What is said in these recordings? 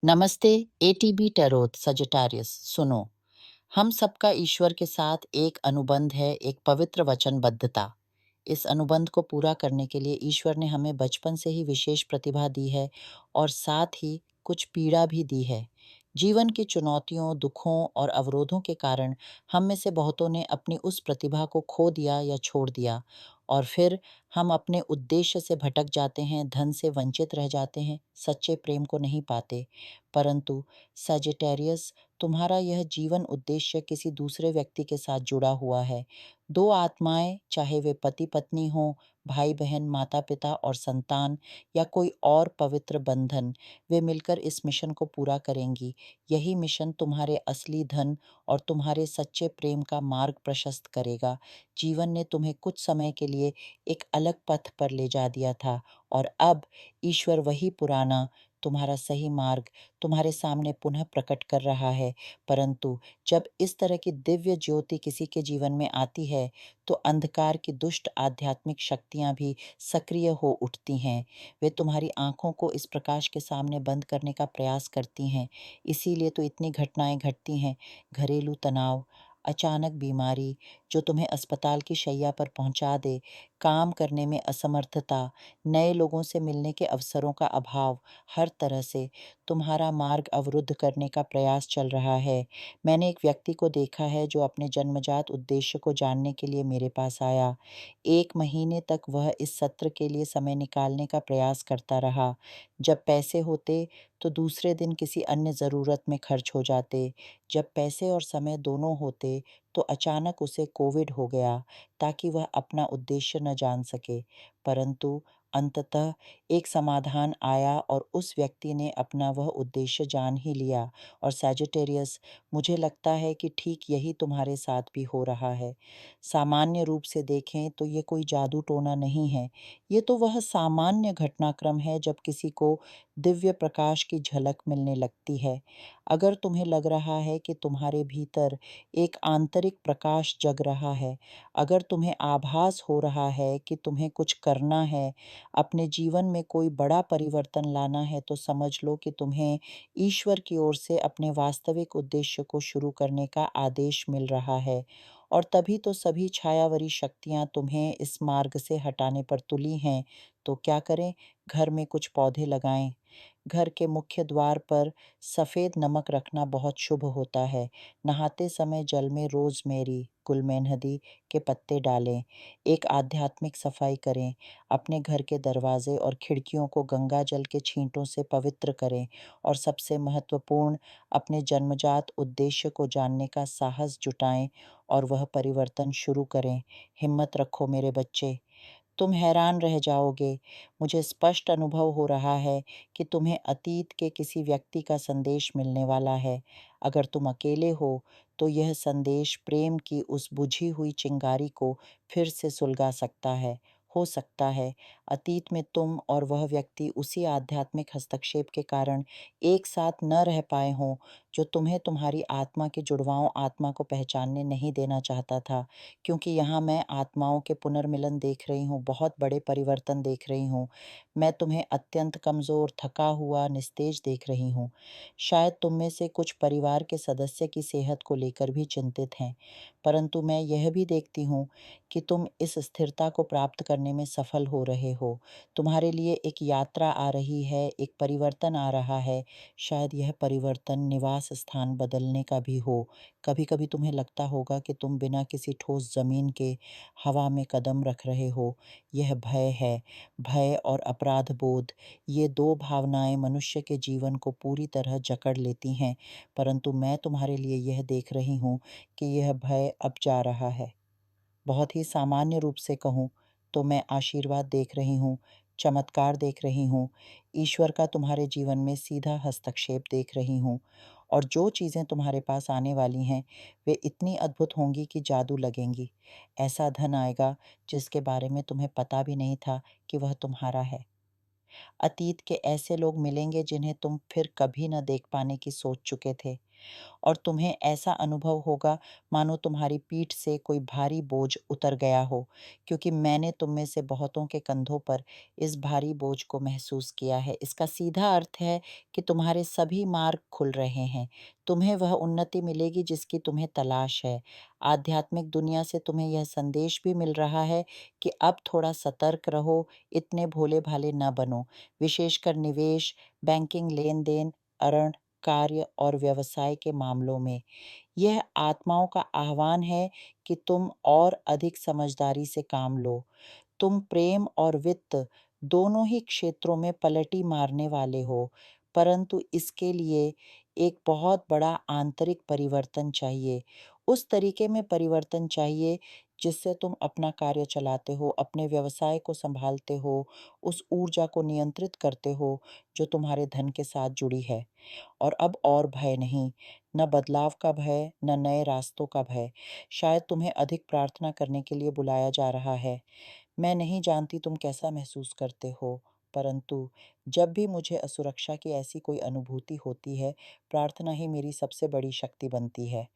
नमस्ते। ATB tarot सजिटारियस सुनो। हम सबका ईश्वर के साथ एक अनुबंध है, एक पवित्र वचनबद्धता। इस अनुबंध को पूरा करने के लिए ईश्वर ने हमें बचपन से ही विशेष प्रतिभा दी है और साथ ही कुछ पीड़ा भी दी है। जीवन की चुनौतियों, दुखों और अवरोधों के कारण हम में से बहुतों ने अपनी उस प्रतिभा को खो दिया या छोड़ दिया और फिर हम अपने उद्देश्य से भटक जाते हैं, धन से वंचित रह जाते हैं, सच्चे प्रेम को नहीं पाते। परंतु सजिटेरियस, तुम्हारा यह जीवन उद्देश्य किसी दूसरे व्यक्ति के साथ जुड़ा हुआ है। दो आत्माएं, चाहे वे पति पत्नी हों, भाई बहन, माता पिता और संतान या कोई और पवित्र बंधन, वे मिलकर इस मिशन को पूरा करेंगी। यही मिशन तुम्हारे असली धन और तुम्हारे सच्चे प्रेम का मार्ग प्रशस्त करेगा। जीवन ने तुम्हें कुछ समय के लिए एक अलग पथ पर ले जा दिया था और अब ईश्वर वही पुराना तुम्हारा सही मार्ग तुम्हारे सामने पुनः प्रकट कर रहा है। परंतु जब इस तरह की दिव्य ज्योति किसी के जीवन में आती है, तो अंधकार की दुष्ट आध्यात्मिक शक्तियां भी सक्रिय हो उठती हैं। वे तुम्हारी आंखों को इस प्रकाश के सामने बंद करने का प्रयास करती हैं। इसीलिए तो इतनी घटनाएं घटती हैं। घरेलू तनाव, अचानक बीमारी जो तुम्हें अस्पताल की शैया पर पहुंचा दे, काम करने में असमर्थता, नए लोगों से मिलने के अवसरों का अभाव, हर तरह से तुम्हारा मार्ग अवरुद्ध करने का प्रयास चल रहा है। मैंने एक व्यक्ति को देखा है जो अपने जन्मजात उद्देश्य को जानने के लिए मेरे पास आया। 1 महीने तक वह इस सत्र के लिए समय निकालने का प्रयास करता रहा। जब पैसे होते तो दूसरे दिन किसी अन्य ज़रूरत में खर्च हो जाते। जब पैसे और समय दोनों होते तो अचानक उसे कोविड हो गया ताकि वह अपना उद्देश्य न जान सके। परंतु अंततः एक समाधान आया और उस व्यक्ति ने अपना वह उद्देश्य जान ही लिया। और सैजिटेरियस, मुझे लगता है कि ठीक यही तुम्हारे साथ भी हो रहा है। सामान्य रूप से देखें तो ये कोई जादू टोना नहीं है। ये तो वह सामान्य घटनाक्रम है जब किसी को दिव्य प्रकाश की झलक मिलने लगती है। अगर तुम्हें लग रहा है कि तुम्हारे भीतर एक आंतरिक प्रकाश जग रहा है, अगर तुम्हें आभास हो रहा है कि तुम्हें कुछ करना है, अपने जीवन में कोई बड़ा परिवर्तन लाना है, तो समझ लो कि तुम्हें ईश्वर की ओर से अपने वास्तविक उद्देश्य को शुरू करने का आदेश मिल रहा है। और तभी तो सभी छायावरी शक्तियां तुम्हें इस मार्ग से हटाने पर तुली हैं। तो क्या करें? घर में कुछ पौधे लगाएं। घर के मुख्य द्वार पर सफ़ेद नमक रखना बहुत शुभ होता है। नहाते समय जल में रोज़मेरी, गुलमेहंदी के पत्ते डालें। एक आध्यात्मिक सफाई करें। अपने घर के दरवाजे और खिड़कियों को गंगा जल के छींटों से पवित्र करें। और सबसे महत्वपूर्ण, अपने जन्मजात उद्देश्य को जानने का साहस जुटाएं और वह परिवर्तन शुरू करें। हिम्मत रखो मेरे बच्चे, तुम हैरान रह जाओगे। मुझे स्पष्ट अनुभव हो रहा है कि तुम्हें अतीत के किसी व्यक्ति का संदेश मिलने वाला है। अगर तुम अकेले हो, तो यह संदेश प्रेम की उस बुझी हुई चिंगारी को फिर से सुलगा सकता है। हो सकता है अतीत में तुम और वह व्यक्ति उसी आध्यात्मिक हस्तक्षेप के कारण एक साथ न रह पाए हों, जो तुम्हें तुम्हारी आत्मा के जुड़वाओं आत्मा को पहचानने नहीं देना चाहता था। क्योंकि यहाँ मैं आत्माओं के पुनर्मिलन देख रही हूँ, बहुत बड़े परिवर्तन देख रही हूँ। मैं तुम्हें अत्यंत कमज़ोर, थका हुआ, निस्तेज देख रही हूँ। शायद तुम में से कुछ परिवार के सदस्य की सेहत को लेकर भी चिंतित हैं। परंतु मैं यह भी देखती हूँ कि तुम इस स्थिरता को प्राप्त करने में सफल हो रहे हो। तुम्हारे लिए एक यात्रा आ रही है, एक परिवर्तन आ रहा है। शायद यह परिवर्तन निवास स्थान बदलने का भी हो। कभी-कभी तुम्हें लगता होगा कि तुम बिना किसी ठोस ज़मीन के हवा में कदम रख रहे हो। यह भय है। भय और अपराध बोध, ये 2 भावनाएँ मनुष्य के जीवन को पूरी तरह जकड़ लेती हैं। परंतु मैं तुम्हारे लिए यह देख रही हूँ कि यह भय अब जा रहा है। बहुत ही सामान्य रूप से कहूँ तो मैं आशीर्वाद देख रही हूँ, चमत्कार देख रही हूँ, ईश्वर का तुम्हारे जीवन में सीधा हस्तक्षेप देख रही हूँ। और जो चीज़ें तुम्हारे पास आने वाली हैं, वे इतनी अद्भुत होंगी कि जादू लगेंगी। ऐसा धन आएगा जिसके बारे में तुम्हें पता भी नहीं था कि वह तुम्हारा है। अतीत के ऐसे लोग मिलेंगे जिन्हें तुम फिर कभी न देख पाने की सोच चुके थे। और तुम्हें ऐसा अनुभव होगा मानो तुम्हारी पीठ से कोई भारी बोझ उतर गया हो, क्योंकि मैंने तुम में से बहुतों के कंधों पर इस भारी बोझ को महसूस किया है। इसका सीधा अर्थ है कि तुम्हारे सभी मार्ग खुल रहे हैं। तुम्हें वह उन्नति मिलेगी जिसकी तुम्हें तलाश है। आध्यात्मिक दुनिया से तुम्हें यह संदेश भी मिल रहा है कि अब थोड़ा सतर्क रहो, इतने भोले-भाले न बनो। विशेषकर निवेश, बैंकिंग लेन-देन, ऋण, कार्य और व्यवसाय के मामलों में। यह आत्माओं का आह्वान है कि तुम और अधिक समझदारी से काम लो। तुम प्रेम और वित्त दोनों ही क्षेत्रों में पलटी मारने वाले हो, परंतु इसके लिए एक बहुत बड़ा आंतरिक परिवर्तन चाहिए। उस तरीके में परिवर्तन चाहिए जिससे तुम अपना कार्य चलाते हो, अपने व्यवसाय को सँभालते हो, उस ऊर्जा को नियंत्रित करते हो जो तुम्हारे धन के साथ जुड़ी है। और अब और भय नहीं, न बदलाव का भय, न नए रास्तों का भय। शायद तुम्हें अधिक प्रार्थना करने के लिए बुलाया जा रहा है। मैं नहीं जानती तुम कैसा महसूस करते हो, परंतु जब भी मुझे असुरक्षा की ऐसी कोई अनुभूति होती है, प्रार्थना ही मेरी सबसे बड़ी शक्ति बनती है।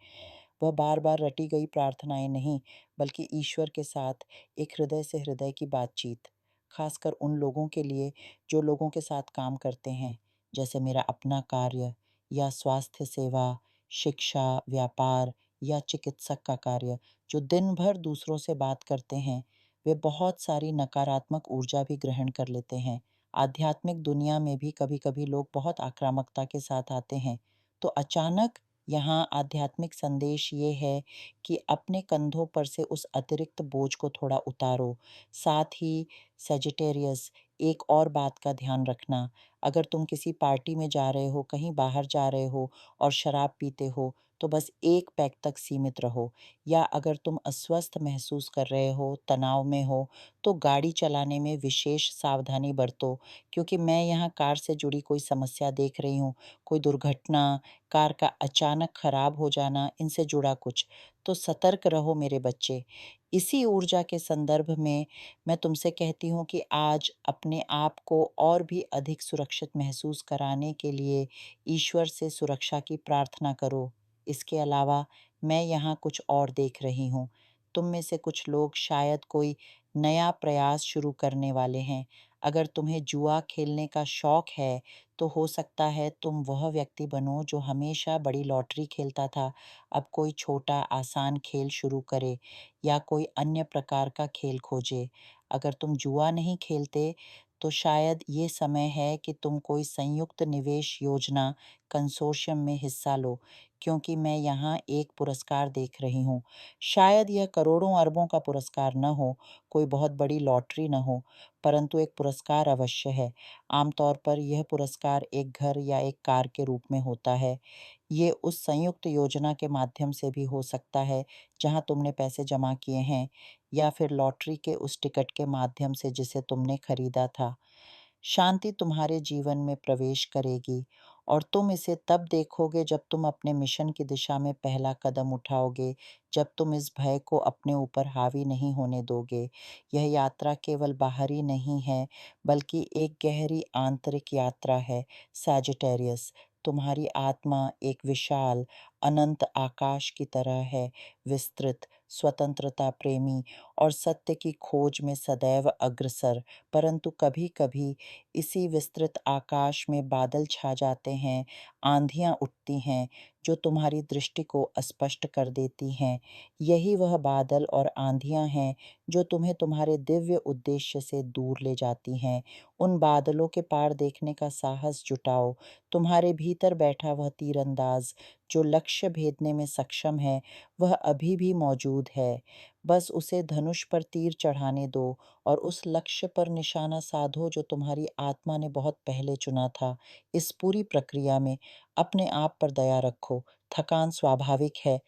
वह बार-बार रटी गई प्रार्थनाएँ नहीं, बल्कि ईश्वर के साथ एक हृदय से हृदय की बातचीत। खासकर उन लोगों के लिए जो लोगों के साथ काम करते हैं, जैसे मेरा अपना कार्य या स्वास्थ्य सेवा, शिक्षा, व्यापार या चिकित्सक का कार्य, जो दिन भर दूसरों से बात करते हैं, वे बहुत सारी नकारात्मक ऊर्जा भी ग्रहण कर लेते हैं। आध्यात्मिक दुनिया में भी कभी-कभी लोग बहुत आक्रामकता के साथ आते हैं। तो अचानक यहाँ आध्यात्मिक संदेश ये है कि अपने कंधों पर से उस अतिरिक्त बोझ को थोड़ा उतारो। साथ ही सजिटेरियस, एक और बात का ध्यान रखना, अगर तुम किसी पार्टी में जा रहे हो, कहीं बाहर जा रहे हो और शराब पीते हो, तो बस 1 पैग तक सीमित रहो। या अगर तुम अस्वस्थ महसूस कर रहे हो, तनाव में हो, तो गाड़ी चलाने में विशेष सावधानी बरतो, क्योंकि मैं यहाँ कार से जुड़ी कोई समस्या देख रही हूँ, कोई दुर्घटना, कार का अचानक खराब हो जाना, इनसे जुड़ा कुछ। तो सतर्क रहो मेरे बच्चे। इसी ऊर्जा के संदर्भ में मैं तुमसे कहती हूँ कि आज अपने आप को और भी अधिक सुरक्षित महसूस कराने के लिए ईश्वर से सुरक्षा की प्रार्थना करो। इसके अलावा मैं यहाँ कुछ और देख रही हूँ। तुम में से कुछ लोग शायद कोई नया प्रयास शुरू करने वाले हैं। अगर तुम्हें जुआ खेलने का शौक है, तो हो सकता है तुम वह व्यक्ति बनो जो हमेशा बड़ी लॉटरी खेलता था, अब कोई छोटा आसान खेल शुरू करे या कोई अन्य प्रकार का खेल खोजे। अगर तुम जुआ नहीं खेलते, तो शायद ये समय है कि तुम कोई संयुक्त निवेश योजना कंसोर्शियम में हिस्सा लो, क्योंकि मैं यहाँ एक पुरस्कार देख रही हूँ। शायद यह करोड़ों अरबों का पुरस्कार न हो, कोई बहुत बड़ी लॉटरी न हो, परंतु एक पुरस्कार अवश्य है। आमतौर पर यह पुरस्कार एक घर या एक कार के रूप में होता है। ये उस संयुक्त योजना के माध्यम से भी हो सकता है जहाँ तुमने पैसे जमा किए हैं, या फिर लॉटरी के उस टिकट के माध्यम से जिसे तुमने खरीदा था। शांति तुम्हारे जीवन में प्रवेश करेगी और तुम इसे तब देखोगे जब तुम अपने मिशन की दिशा में पहला कदम उठाओगे, जब तुम इस भय को अपने ऊपर हावी नहीं होने दोगे। यह यात्रा केवल बाहरी नहीं है, बल्कि एक गहरी आंतरिक यात्रा है। सैजिटेरियस, तुम्हारी आत्मा एक विशाल, अनंत आकाश की तरह है, विस्तृत, स्वतंत्रता प्रेमी और सत्य की खोज में सदैव अग्रसर। परंतु कभी-कभी इसी विस्तृत आकाश में बादल छा जाते हैं, आंधियाँ उठती हैं, जो तुम्हारी दृष्टि को अस्पष्ट कर देती हैं। यही वह बादल और आंधियाँ हैं, जो तुम्हें तुम्हारे दिव्य उद्देश्य से दूर ले जाती हैं। उन बादलों के पार देखने का साहस जुटाओ। तुम्हारे भीतर बैठा वह तीरंदाज, जो लक्ष्य भेदने में सक्षम है, वह अभी भी मौजूद है। बस उसे धनुष पर तीर चढ़ाने दो और उस लक्ष्य पर निशाना साधो जो तुम्हारी आत्मा ने बहुत पहले चुना था। इस पूरी प्रक्रिया में अपने आप पर दया रखो। थकान स्वाभाविक है,